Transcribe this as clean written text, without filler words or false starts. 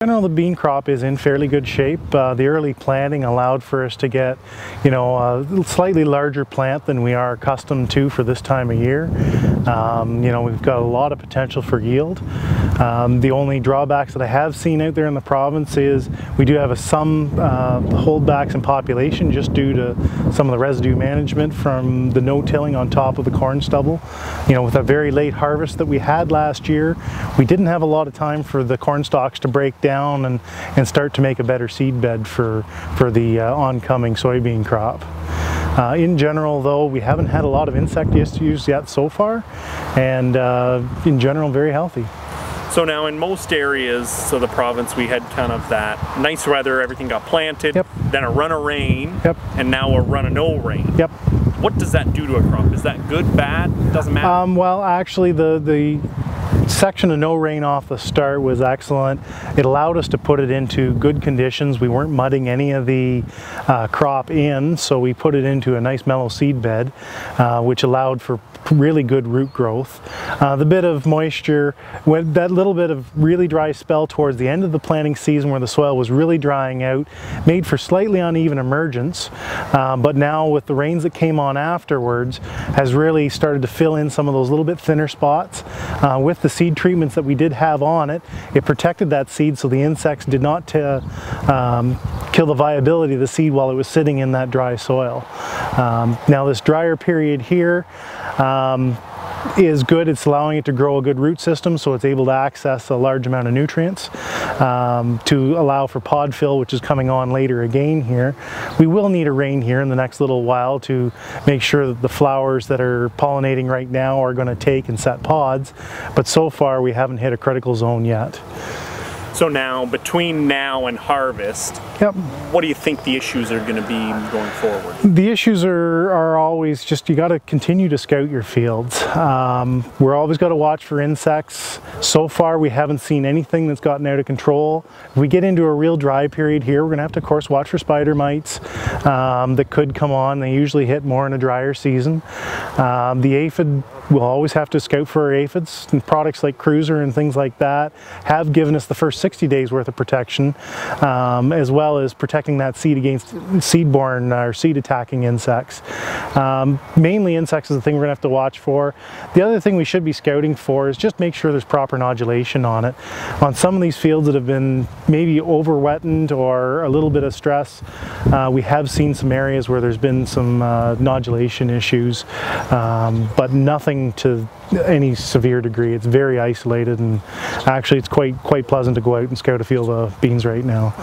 In general, the bean crop is in fairly good shape. The early planting allowed for us to get, a slightly larger plant than we are accustomed to for this time of year. We've got a lot of potential for yield. The only drawbacks that I have seen out there in the province is we do have some holdbacks in population just due to some of the residue management from the no-tilling on top of the corn stubble. With a very late harvest that we had last year, we didn't have a lot of time for the corn stalks to break down and start to make a better seed bed for the oncoming soybean crop. In general, though, we haven't had a lot of insect issues yet so far, and in general, very healthy. So now in most areas of the province, we had kind of that nice weather, everything got planted, yep. Then a run of rain, yep. And now a run of no rain. Yep. What does that do to a crop? Is that good, bad, doesn't matter? Well, actually, the section of no rain off the start was excellent. It allowed us to put it into good conditions. We weren't mudding any of the crop in, so we put it into a nice mellow seed bed, which allowed for really good root growth. The bit of moisture, that little bit of really dry spell towards the end of the planting season where the soil was really drying out, made for slightly uneven emergence, but now with the rains that came on afterwards, has really started to fill in some of those little bit thinner spots. With the seed treatments that we did have on it, it protected that seed so the insects did not kill the viability of the seed while it was sitting in that dry soil. Now this drier period here is good. It's allowing it to grow a good root system, so it's able to access a large amount of nutrients to allow for pod fill, which is coming on later again here. We will need a rain here in the next little while to make sure that the flowers that are pollinating right now are going to take and set pods, but so far we haven't hit a critical zone yet. So now, between now and harvest, yep. What do you think the issues are going to be going forward? The issues are always just, you got to continue to scout your fields. We're always got to watch for insects. So far we haven't seen anything that's gotten out of control. If we get into a real dry period here, we're going to have to, of course, watch for spider mites that could come on. They usually hit more in a drier season. The aphid, we'll always have to scout for our aphids, and products like Cruiser and things like that have given us the first 60 days worth of protection, as well as protecting that seed against seed-borne or seed-attacking insects. Mainly insects is the thing we're going to have to watch for. The other thing we should be scouting for is just make sure there's proper nodulation on it. On some of these fields that have been maybe over-wettened or a little bit of stress, we have seen some areas where there's been some nodulation issues, but nothing to any severe degree. It's very isolated, and actually it's quite pleasant to go out and scout a field of beans right now.